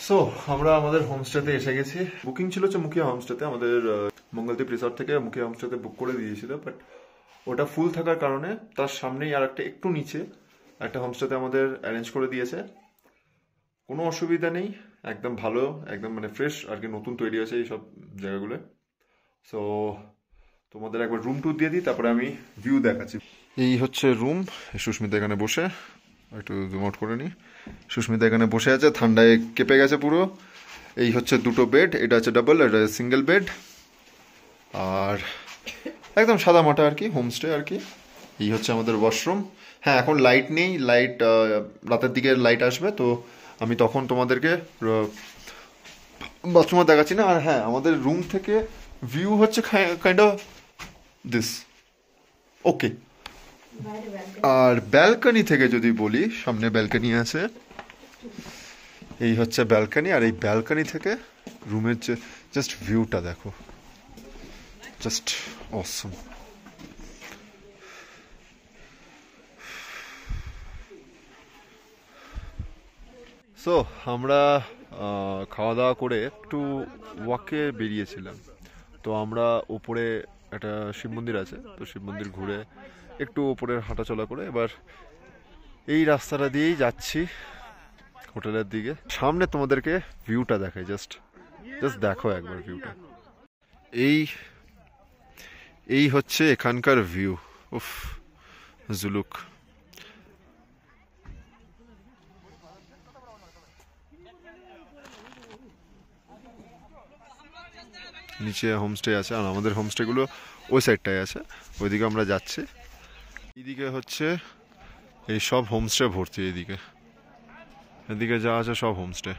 So আমরা আমাদের হোমস্টেতে এসে গেছি। বুকিং ছিল হচ্ছে মুখিয়া হোমস্টেতে, আমাদের মঙ্গলদ্বীপ রিসর্ট থেকে মুখিয়া হোমস্টেতে বুক করে দিয়েছিল, বাট ওটা ফুল থাকার কারণে তার সামনেই আর একটা একটু নিচে একটা হোমস্টেতে আমাদের অ্যারেঞ্জ করে দিয়েছে। কোনো অসুবিধা নেই, একদম ভালো, একদম মানে ফ্রেশ আর কি, নতুন তৈরি হয়েছে এই সব জায়গাগুলো। সো তোমাদের একবার রুম ট্যুর দিয়ে দিই, তারপরে আমি ভিউ দেখাচ্ছি। এই হচ্ছে রুম। সুস্মিতা এখানে বসে, একটু জুম আউট করে নিই। সুস্মিতা এখানে বসে আছে, ঠান্ডায় কেঁপে গেছে পুরো। এই হচ্ছে দুটো বেড, এটা হচ্ছে ডাবল, এটা সিঙ্গেল বেড, আর একদম সাদা মাটা আর কি, হোমস্টে আর কি। এই হচ্ছে আমাদের ওয়াশরুম। হ্যাঁ, এখন লাইট নেই, লাইট রাতের দিকে লাইট আসবে, তো আমি তখন তোমাদেরকে বাথরুমে দেখাচ্ছি না। আর হ্যাঁ, আমাদের রুম থেকে ভিউ হচ্ছে কাইন্ড অফ দিস, ওকে। আর ব্যালকনি থেকে যদি বলি, সামনে ব্যালকনি আছে, এই হচ্ছে ব্যালকনি। আর এই ব্যালকনি থেকে রুমের যে জাস্ট ভিউটা দেখো, জাস্ট অসম। সো আমরা খাওয়া দাওয়া করে একটু ওয়াকে বেরিয়েছিলাম। তো আমরা ওপরে একটা শিব মন্দির আছে, তো শিব মন্দির ঘুরে একটু ওপরের হাঁটাচলা করে এবার এই রাস্তাটা দিয়েই যাচ্ছি হোটেলের দিকে। সামনে তোমাদেরকে ভিউটা দেখাই, জাস্ট দেখো একবার ভিউটা। এই হচ্ছে এখানকার ভিউ। উফ, জুলুক। নিচে হোমস্টে আছে, আর আমাদের হোমস্টেগুলো ওই সাইডটায় আছে, ওইদিকে আমরা যাচ্ছি। এইদিকে হচ্ছে এই সব হোমস্টে ভর্তি, এদিকে যা আছে সব হোমস্টে।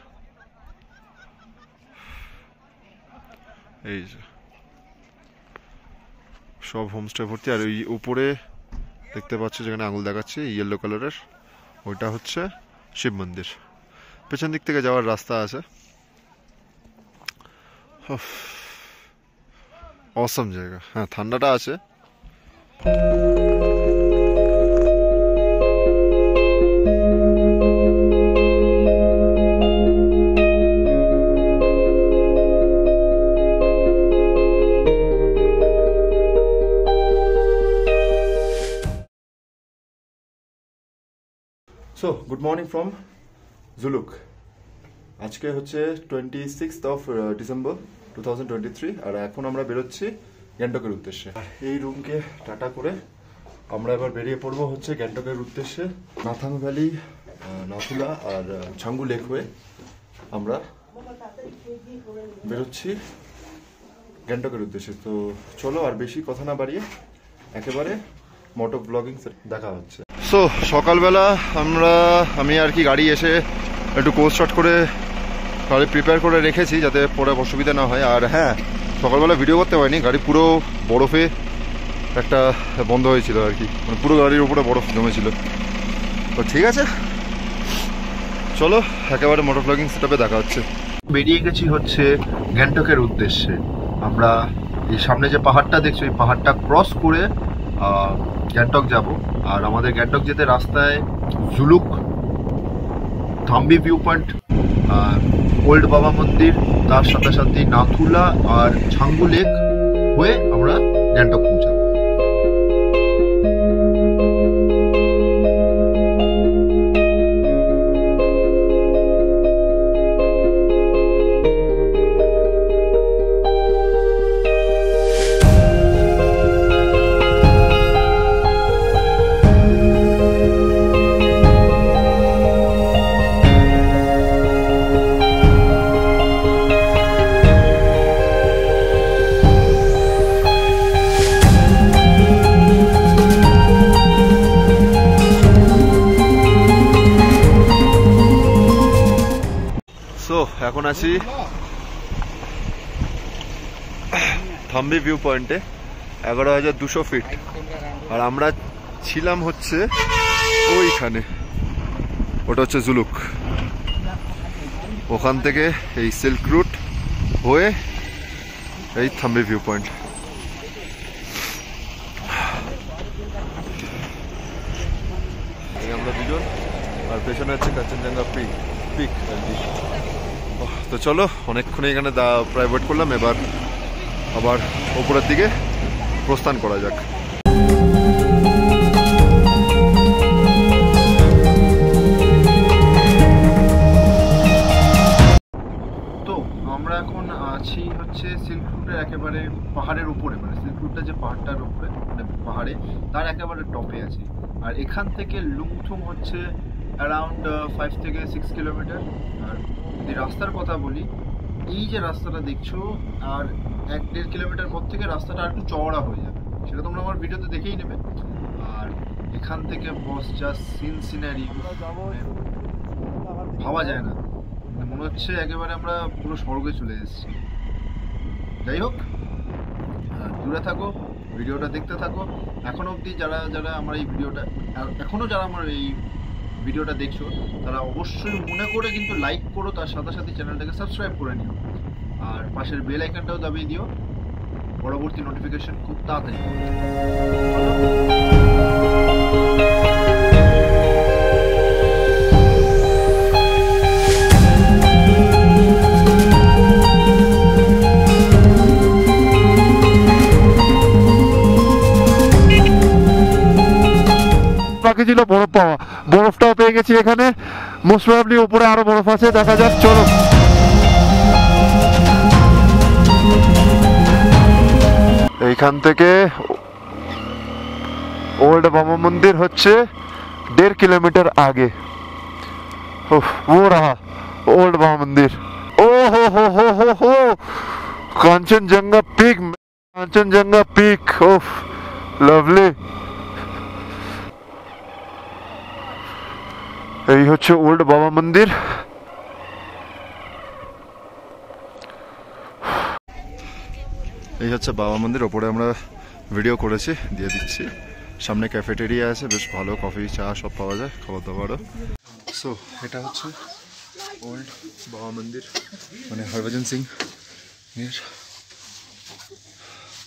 এই যে সব হোমস্টে ভর্তি। আর ওই উপরে দেখতে পাচ্ছ যেখানে আঙুল দেখাচ্ছে ইয়েলো কালারের, ওইটা হচ্ছে শিব মন্দির। পেছন দিক থেকে যাওয়ার রাস্তা আছে। অসম জায়গা। হ্যাঁ, ঠান্ডাটা আছে। So good morning from Zuluk. আজকে হচ্ছে 26 ডিসেম্বর 2023, আর এখন আমরা বেরোচ্ছি গ্যাংটকের উদ্দেশ্যে। এই রুমকে টাটা করে আমরা এবার বেরিয়ে পড়বো হচ্ছে গ্যাংটকের উদ্দেশ্যে। নাথাং ভ্যালি, নাথুলা আর ছাঙ্গু লেক হয়ে আমরা বেরোচ্ছি গ্যাংটকের উদ্দেশ্যে। তো চলো আর বেশি কথা না বাড়িয়ে একেবারে মোটো ব্লগিং দেখা হচ্ছে। সো সকালবেলা আমি আর কি গাড়ি এসে একটু কোর্স শট করে গাড়ি প্রিপেয়ার করে রেখেছি, যাতে পরে অসুবিধা না হয়। আর হ্যাঁ, সকালবেলা ভিডিও করতে পারিনি, গাড়ি পুরো বরফে একটা বন্ধ হয়েছিল আর কি, মানে পুরো গাড়ির উপরে বরফ জমেছিল। তো ঠিক আছে, চলো একেবারে মোটর ব্লগিং সেটআপে দেখা হচ্ছে। বেরিয়ে গেছি হচ্ছে গ্যাংটকের উদ্দেশ্যে। আমরা এই সামনে যে পাহাড়টা দেখছো, এই পাহাড়টা ক্রস করে গ্যাংটক যাব। আর আমাদের গ্যাংটক যেতে রাস্তায় Zuluk, Thambi view point, old বাবা মন্দির, তার সাথে সাথে নাথুলা আর ছাঙ্গু লেক হয়ে আমরা গ্যাংটক পৌঁছাবো। এখন আছি থাম্বি ভিউ পয়েন্টে, 11,200 ফিট। আর আমরা ছিলাম হচ্ছে ওইখানে, ওটা হচ্ছে জুলুক। ওখান থেকে এই সিল্ক রুট হয়ে এই থাম্বি ভিউ পয়েন্ট। আমরা দুজন, আর পেছনে হচ্ছে কাঞ্চনজঙ্ঘা পিক আর কি। তো চলো, অনেকক্ষণ এখানে প্রায় ওয়েট করলাম, এবার আবার ওপরের দিকে প্রস্থান করা যাক। তো আমরা এখন আছি হচ্ছে সিল্ক রুটের একেবারে পাহাড়ের উপরে, মানে সিল্ক রুটটা যে পাহাড়টার উপরে, মানে পাহাড়ে তার একেবারে টপে আছে। আর এখান থেকে লুংথুং হচ্ছে অ্যারাউন্ড 5 থেকে 6 কিলোমিটার। আর যদি রাস্তার কথা বলি, এই যে রাস্তাটা দেখছো, আর 1-1.5 কিলোমিটার পর থেকে রাস্তাটা একটু চওড়া হয়ে যাবে, সেটা তোমরা আমার ভিডিওতে দেখেই নেবে। আর এখান থেকে বস জাস্ট সিনারি ভাবা যায় না, মনে হচ্ছে একেবারে আমরা পুরো স্বর্গে চলে এসেছি। যাই হোক, দূরে থাকো, ভিডিওটা দেখতে থাকো। এখনো অবধি যারা যারা আমার এই ভিডিওটা যারা আমার এই ভিডিওটা দেখছো, তারা অবশ্যই মনে করে কিন্তু লাইক করো, তার সাথে সাথে চ্যানেলটাকে সাবস্ক্রাইব করে নিও, আর পাশের বেল আইকনটাও দাবিয়ে দিও, পরবর্তী নোটিফিকেশন খুব তাড়াতাড়ি। বাকি ছিল বরফ পাওয়া, বরফটাও পেয়ে গেছি এখানে। মোস্ট প্রবাবলি উপরে আরো বরফ আছে, দেখা যাক। চলো, এইখান থেকে ওল্ড বাবা মন্দির হচ্ছে 1.5 কিলোমিটার আগে। ও রহা ওল্ড বাবা মন্দির। ও হো হো হো হো হো, কাঞ্চনজঙ্ঘা পিক, কাঞ্চনজঙ্ঘা পিক। ওফ, লাভলি। এই হচ্ছে ওল্ড বাবা মন্দির। এই হচ্ছে বাবা মন্দির, ওপরে আমরা ভিডিও করেছি, দিয়ে দিচ্ছি। সামনে ক্যাফেটেরিয়া আছে, বেশ ভালো কফি চা সব পাওয়া যায়, খাবার দাবারও। সো এটা হচ্ছে ওল্ড বাবা মন্দির, মানে হরভজন সিং এর,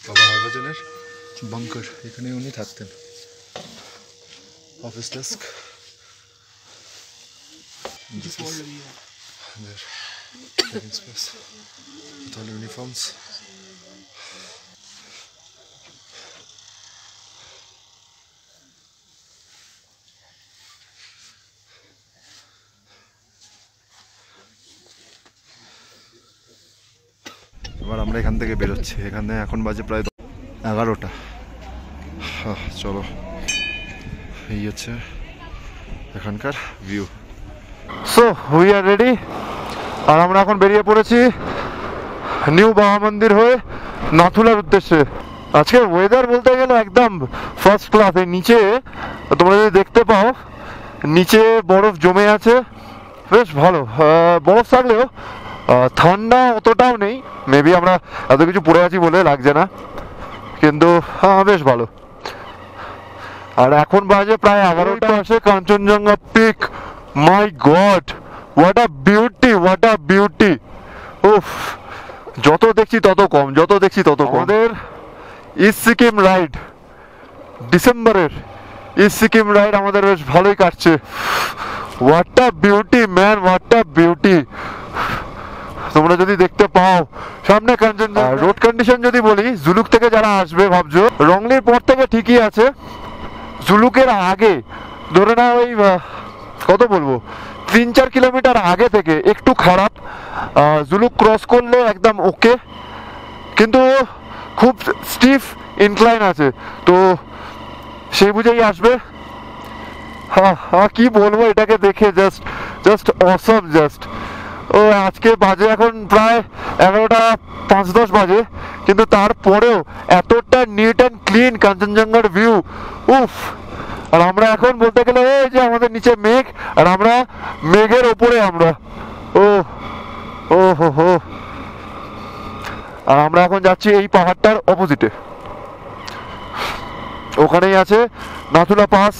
বাবা হরভজনের বাংকার, এখানে উনি থাকতেন। Office desk, their living space with all uniforms. এবার আমরা এখান থেকে বেরোচ্ছি, এখানে এখন বাজে প্রায় 11টা। চলো, এই হচ্ছে এখানকার view. So we are ready, আর আমরা এখন বেরিয়ে পড়েছি নিউ বাবা মন্দির হয়ে নাথুলার উদ্দেশ্যে। আজকের ওয়েদার বলতে গেলে একদম ফার্স্ট ক্লাস। এই নিচে তোমরা যদি দেখতে পাও, নিচে বরফ জমে আছে, বেশ ভালো। বরফ থাকলেও ঠান্ডা অতটাও নেই, মেবি আমরা এত কিছু পরে আছি বলে লাগছে না, কিন্তু বেশ ভালো। আর এখন বাজে প্রায় 11টা। আসে Kanchenjunga peak. My god, what a beauty, what a beauty. উফ, যত দেখছি তত কম, যত দেখছি তত কম। আমাদের ইস্ট সিকিম রাইড, ডিসেম্বরের ইস্ট সিকিম রাইড আমাদের বেশ ভালোই কাটছে। What a beauty man, what a beauty. তোমরা যদি দেখতে পাও সামনে কাঞ্চনজঙ্ঘা। রোড কন্ডিশন যদি বলি, জুলুক থেকে যারা আসবে ভাবছো, রংলির পর থেকে ঠিকই আছে। জুলুকের আগে ধরে না, ওই কত বলবো, 3-4 কিলোমিটার আগে থেকে একটু খারাপ। জুলুক ক্রস করলে একদম ওকে, কিন্তু খুব স্টিফ ইনক্লাইন আছে, তো সেই বুঝেই আসবে। কি বলবো এটাকে দেখে, জাস্ট অসম। জাস্ট ও আজকে বাজে এখন প্রায় 11টা 5-10 বাজে, কিন্তু তারপরেও এতটা নিট অ্যান্ড ক্লিন কাঞ্চনজঙ্ঘার ভিউ। উফ। আর আমরা এখন বলতে গেলে এই যে আমাদের নিচে মেঘ, আর আমরা মেঘের ওপরে আমরা। ও ও হো হো। আর আমরা এখন যাচ্ছি এই পাহাড়টার অপোজিটে, ওখানেই আছে নাথুলা পাস।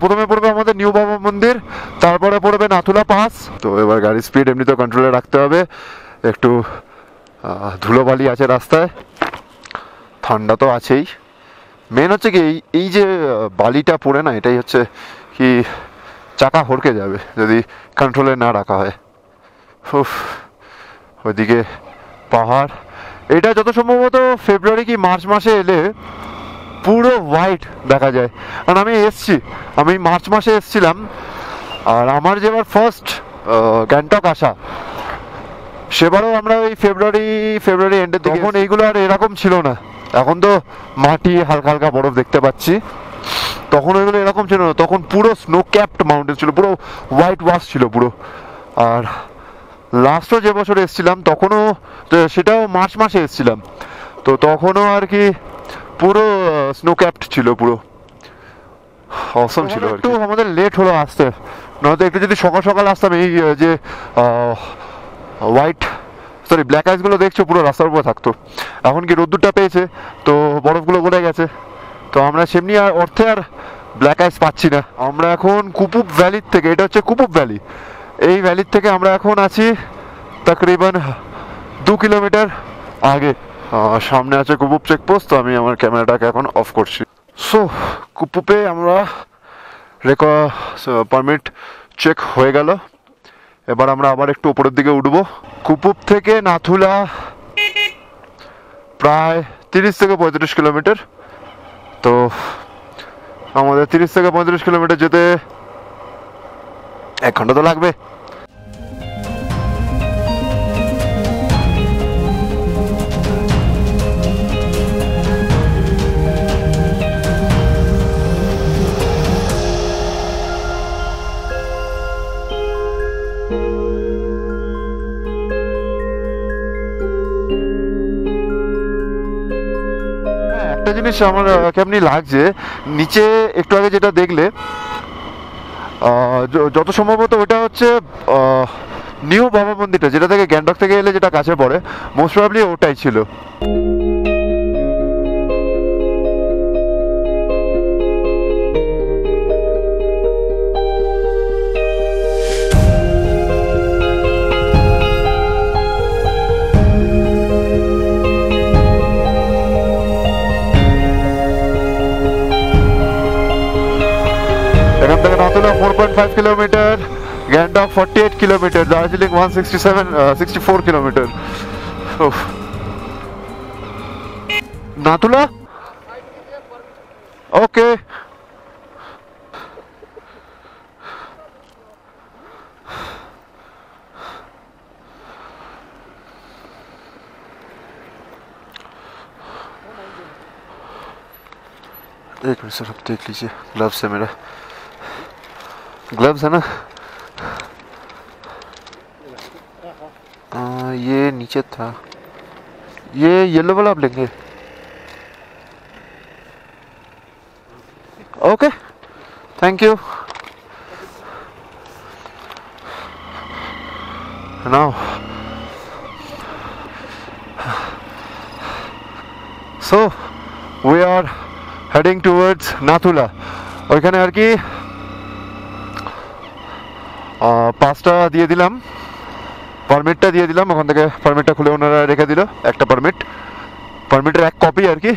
প্রথমে পড়বে আমাদের নিউ বাবা মন্দির, তারপরে পড়বে নাথুলা পাস। তো এবার গাড়ির স্পিড এমনিতেও কন্ট্রোলে রাখতে হবে, একটু ধুলোবালি আছে রাস্তায়, ঠান্ডা তো আছেই। মেন হচ্ছে কি এই যে বালিটা পড়ে না, এটাই হচ্ছে কি চাকা হড়কে যাবে যদি কন্ট্রোলে না রাখা হয়। উফ, ওইদিকে পাহাড়। এটা যত সম্ভবত ফেব্রুয়ারি কি মার্চ মাসে এলে পুরো হোয়াইট দেখা যায়। কারণ আমি মার্চ মাসে এসেছিলাম, আর আমার যেবার ফার্স্ট গ্যাংটক আসা, সেবারও আমরা ওই ফেব্রুয়ারি এন্ডের দিকে, তখন এইগুলো আর এরকম ছিল না। এখন তো মাটি হালকা হালকা বরফ দেখতে পাচ্ছি, তখন ওইগুলো এরকম ছিল না। তখন পুরো স্নো ক্যাপড মাউন্টেন ছিল, পুরো হোয়াইট ওয়াশ ছিল পুরো। আর লাস্টও যে বছর এসেছিলাম তখনও, সেটাও মার্চ মাসে এসেছিলাম, তো তখনও আর কি পুরো স্নো ক্যাপড ছিল, পুরো অসম ছিল। একটু আমাদের লেট হলো আসতে, নয়তো একটু যদি সকাল সকাল আসতাম, এই যে ব্ল্যাক আইসগুলো দেখছো পুরো রাস্তার উপরে থাকতো। এখন কি রোদ্দুরটা পেয়েছে তো বরফগুলো গলে গেছে, তো আমরা সেমনি আর অর্থে আর ব্ল্যাক আইস পাচ্ছি না। আমরা এখন কুপুপ ভ্যালির থেকে, এটা হচ্ছে কুপুপ ভ্যালি, এই ভ্যালির থেকে আমরা এখন আছি তকরিবান 2 কিলোমিটার আগে। সামনে আছে কুপুপ চেকপোস্ট, তো আমি আমার ক্যামেরাটাকে এখন অফ করছি। সো কুপুপে আমরা পারমিট চেক হয়ে গেল। এবার আমরা আবার একটু উপরের দিকে উঠবো। কুপুপ থেকে নাথুলা প্রায় 30 থেকে 35 কিলোমিটার, তো আমাদের 30 থেকে 35 কিলোমিটার যেতে 1 ঘন্টা তো লাগবে। একটা জিনিস আমার কেমনি লাগছে, নিচে একটু আগে যেটা দেখলে, যত সম্ভবত ওটা হচ্ছে নিউ বাবা মন্দিরটা, যেটা থেকে গ্যাংটক থেকে এলে যেটা কাছে পড়ে, মোস্ট প্রবাবলি ওটাই ছিল। এখান থেকে Nathula 4.5 kilometre, Gangtok 48 kilometre, Darjeeling 64 kilometre. Nathula okay. एक मिनट सर, आप देख लीजिए, ग्लव्स है मेरा, ग्लव्स है ना। ये नीचे था, ये येलो वाला आप लेंगे? Okay, thank you. Now so we are heading towards Nathula. ওইখানে আর কি পাসটা দিয়ে দিলাম, পারমিটটা দিয়ে দিলাম, ওখান থেকে পারমিটটা খুলে ওনারা রেখে দিল, একটা পারমিটের 1 কপি আর কি।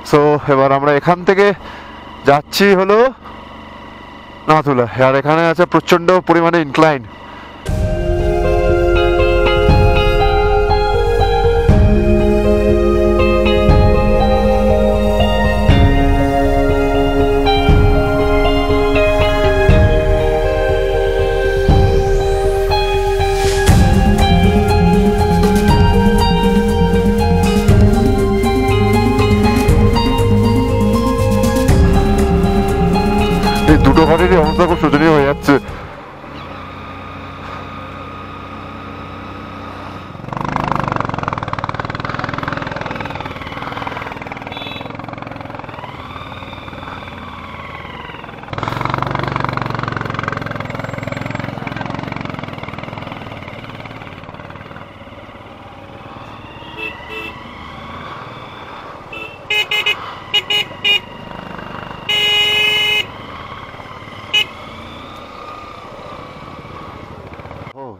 সো এবার আমরা এখান থেকে যাচ্ছি হলো নাথুলা, আর এখানে আছে প্রচণ্ড পরিমাণে ইনক্লাইন। দুটো গাড়িরই অবস্থা খুব শোচনীয় হয়ে যাচ্ছে।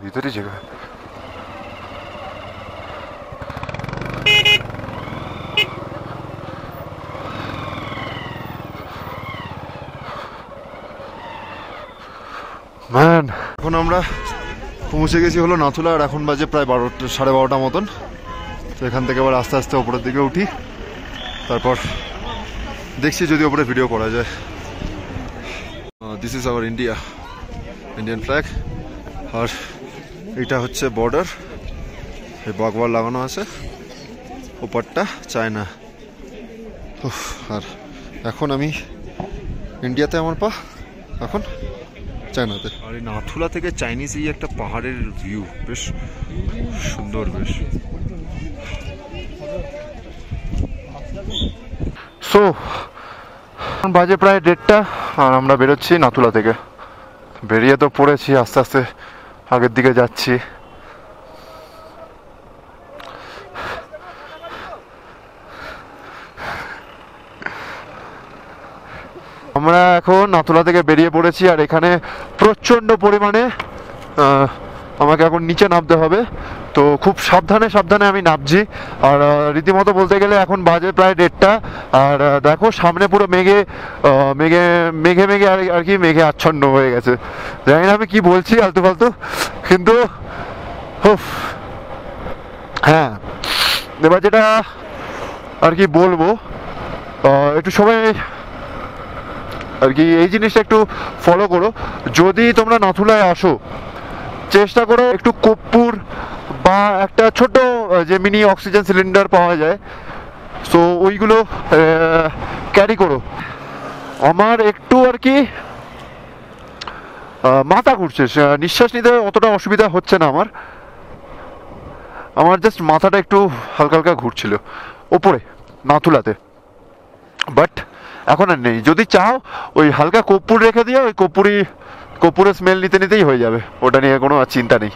इधर ही जगह है। ম্যান, এখন আমরা পৌঁছে গেছি হলো নাথুলা, আর এখন বাজে প্রায় 12টা 12:30 মতন। তো এখান থেকে আবার আস্তে আস্তে ওপরের দিকে উঠি, তারপর দেখছি যদি ওপরে ভিডিও করা যায়। This is our India, Indian flag. আর এটা হচ্ছে বর্ডার, এই বাগওয়াল লাগানো আছে, ওপারটা চায়না। আর এখন আমি ইন্ডিয়াতে, আমার পা এখন চায়নাতে। আর এই নাথুলা থেকে চাইনিজ এই একটা পাহাড়ের ভিউ বেশ সুন্দর, বেশ। সো বাজে প্রায় 1:30, আর আমরা বেরোচ্ছি নাথুলা থেকে। বেরিয়ে তো পড়েছি, আস্তে আস্তে আগের দিকে যাচ্ছি। আমরা এখন নাথুলা থেকে বেরিয়ে পড়েছি, আর এখানে প্রচণ্ড পরিমাণে আমাকে এখন নিচে নামতে হবে। তো খুব সাবধানে সাবধানে আমি নামছি। আর রীতিমতো বলতে গেলে এখন বাজে প্রায় 1:30, আর দেখো সামনে পুরো মেঘে মেঘে মেঘে মেঘে আর কি মেঘে আচ্ছন্ন হয়ে গেছে। জানি না আমি কি বলছি আলতু ফালতু, কিন্তু হ্যাঁ, এবার যেটা আর কি বলবো, একটু সবাই আর কি এই জিনিসটা একটু ফলো করো। যদি তোমরা নাথুলায় আসো, চেষ্টা করো একটু কর্পূর বা একটা ছোট যে মিনি অক্সিজেন সিলিন্ডার পাওয়া যায়, সো ওইগুলো ক্যারি করো। আমার একটু আর কি মাথা ঘুরছে, নিঃশ্বাস নিতে অতটা অসুবিধা হচ্ছে না আমার জাস্ট মাথাটা একটু হালকা হালকা ঘুরছিল ওপরে নাথুলাতে, বাট এখন আর নেই। যদি চাও ওই হালকা কর্পূর রেখে দিয়ে ওই কর্পূরের স্মেল নিতে নিতেই হয়ে যাবে, ওটা নিয়ে কোনো চিন্তা নেই।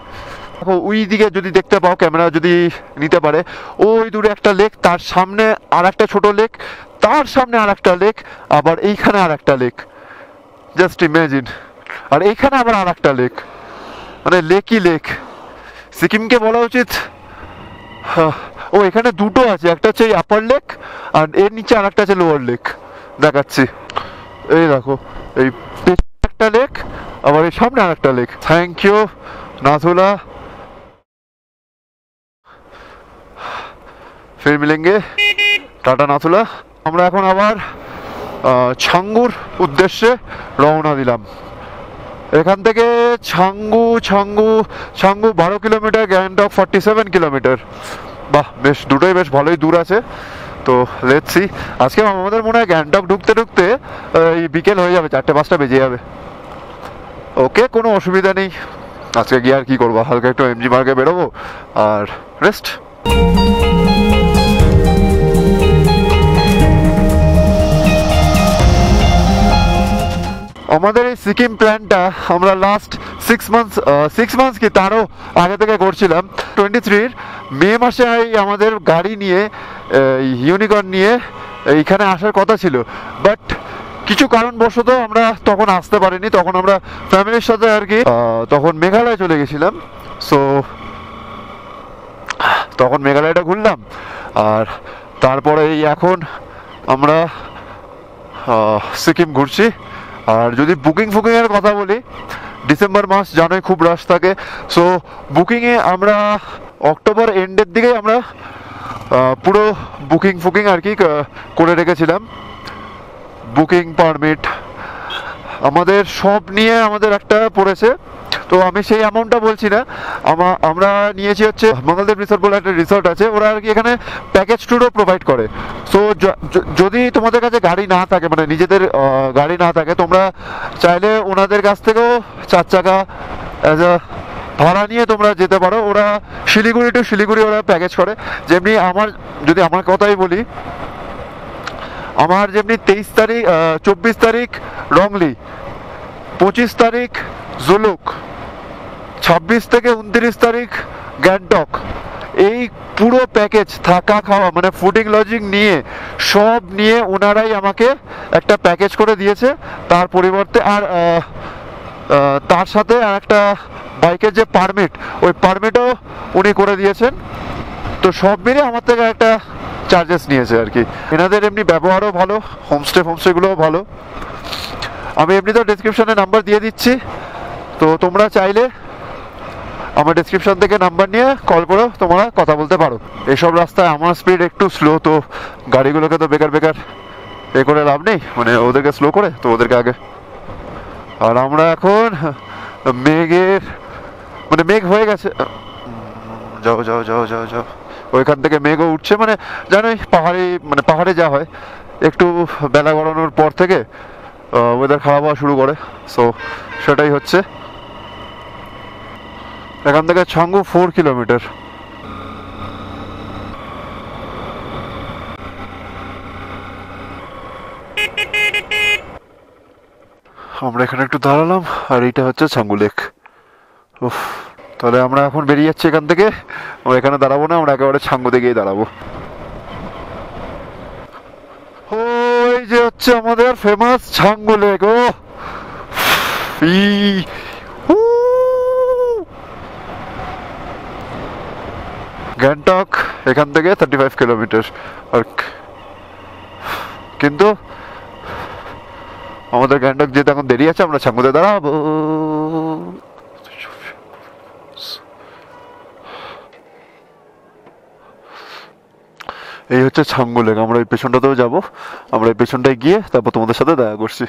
দেখো ওই দিকে যদি দেখতে পাও, ক্যামেরা যদি নিতে পারে, ওই দূরে একটা লেক, তার সামনে আর একটা ছোট লেক, তার সামনে আর একটা লেক, আবার এইখানে আর একটা লেক, জাস্ট ইমাজিন। আর এইখানে আবার আর একটা লেক, মানে লেকই লেক। সিকিমকে বলা উচিত, ও এখানে দুটো আছে, একটা হচ্ছে এই আপার লেক, আর এর নিচে আর একটা আছে লোয়ার লেক। দেখাচ্ছি, এই দেখো, এই একটা লেক, আবার এই সামনে আর একটা লেক। থ্যাংক ইউ নাথুলা, ফির মিলেঙ্গে, টাটা নাথুলা। আমরা এখন আবার ছাঙ্গুর উদ্দেশ্যে রওনা দিলাম। এখান থেকে ছাঙ্গু 12 কিলোমিটার, গ্যাংটক 47 কিলোমিটার। বাহ, বেশ দুটোই বেশ ভালোই দূর আছে। তো লেটস সি, আজকে আমাদের মনে হয় গ্যাংটক ঢুকতে ঢুকতে এই বিকেল হয়ে যাবে, 4-5টা বেজে যাবে। ওকে, কোনো অসুবিধা নেই। আজকে গিয়ে আর কি করবো, হালকা একটু এমজি মার্কে বেরোবো আর রেস্ট। আমাদের এই সিকিম প্ল্যানটা আমরা লাস্ট 6 মান্থস কি তারও আগে থেকে করছিলাম। 23 মে মাসে আমাদের গাড়ি নিয়ে, ইউনিকর্ন নিয়ে এইখানে আসার কথা ছিল, বাট কিছু কারণবশত আমরা তখন আসতে পারিনি। তখন আমরা ফ্যামিলির সাথে আর কি তখন মেঘালয় চলে গেছিলাম। সো তখন মেঘালয়টা ঘুরলাম, আর তারপরে এই এখন আমরা সিকিম ঘুরছি। আর যদি বুকিংয়ের কথা বলি, ডিসেম্বর মাস জানোই খুব রাশ থাকে। সো বুকিংয়ে আমরা অক্টোবর এন্ডের দিকে আমরা পুরো বুকিং আর কি করে রেখেছিলাম। বুকিং পারমিট আমাদের সব নিয়ে আমাদের একটা পড়েছে, তো আমি সেই অ্যামাউন্টটা বলছি না। আমরা নিয়েছি হচ্ছে মঙ্গলদেব রিসোর্ট বলে একটা রিসোর্ট আছে, ওরা আর কি এখানে প্যাকেজ ট্যুরও প্রোভাইড করে। সো যদি তোমাদের কাছে গাড়ি না থাকে, মানে নিজেদের গাড়ি না থাকে, তোমরা চাইলে ওনাদের কাছ থেকেও 4 চাকা অ্যাজ আ ভাড়া নিয়ে তোমরা যেতে পারো। ওরা শিলিগুড়ি টু শিলিগুড়ি ওরা প্যাকেজ করে। যেমনি যদি আমার কথাই বলি, আমার যেমনি 24 তারিখ রংলি, 25 তারিখ জুলুক, 26 থেকে 29 তারিখ গ্যাংটক, এই পুরো প্যাকেজ থাকা খাওয়া মানে ফুডিং লজিং নিয়ে সব নিয়ে ওনারাই আমাকে একটা প্যাকেজ করে দিয়েছে। তার পরিবর্তে আর তার সাথে আর একটা বাইকের যে পারমিট, ওই পারমিটও উনি করে দিয়েছেন। তো সব মিলিয়ে আমার থেকে একটা চার্জেস নিয়েছে আর কি। এনাদের এমনি ব্যবহারও ভালো, হোমস্টেগুলোও ভালো। আমি এমনি তো ডেসক্রিপশনে নাম্বার দিয়ে দিচ্ছি, তো তোমরা চাইলে আমার ডেসক্রিপশন থেকে নাম্বার নিয়ে কল করেও তোমরা কথা বলতে পারো। এসব রাস্তায় আমার স্পিড একটু স্লো, তো গাড়িগুলোকে তো বেকার বেকার এ করে লাভ নেই, মানে ওদেরকে স্লো করে, তো ওদেরকে আগে। আর আমরা এখন মেঘের মানে মেঘ হয়ে গেছে, যাও যাও যাও যাও যাও, ওইখান থেকে মেঘও উঠছে, মানে জানোই পাহাড়ে, মানে পাহাড়ে যা হয় একটু বেলা গড়ানোর পর থেকে ওয়েদার খারাপ হওয়া শুরু করে, সো সেটাই হচ্ছে। এখান থেকে ছাঙ্গু 4 কিলোমিটার। আমরা এখানে একটু দাঁড়ালাম, আর এইটা হচ্ছে ছাঙ্গু লেক। উফ, তাহলে আমরা এখন বেরিয়ে যাচ্ছি এখান থেকে। আমরা এখানে দাঁড়াবো না, আমরা একেবারে ছাঙ্গুতে গিয়ে দাঁড়াবো। ওই যে হচ্ছে আমাদের ফেমাস ছাঙ্গু লেক। ও গ্যাংটক এখান থেকে 35 কিলোমিটার, আর কিন্তু আমাদের গ্যাংটক যেতে এখন দেরি আছে, আমরা ছাঙ্গুতে দাঁড়াবো। এই হচ্ছে ছাঙ্গু লেক। আমরা ওই পেছনটাতেও যাবো, আমরা এই পেছনটায় গিয়ে তারপর তোমাদের সাথে দেখা করছি।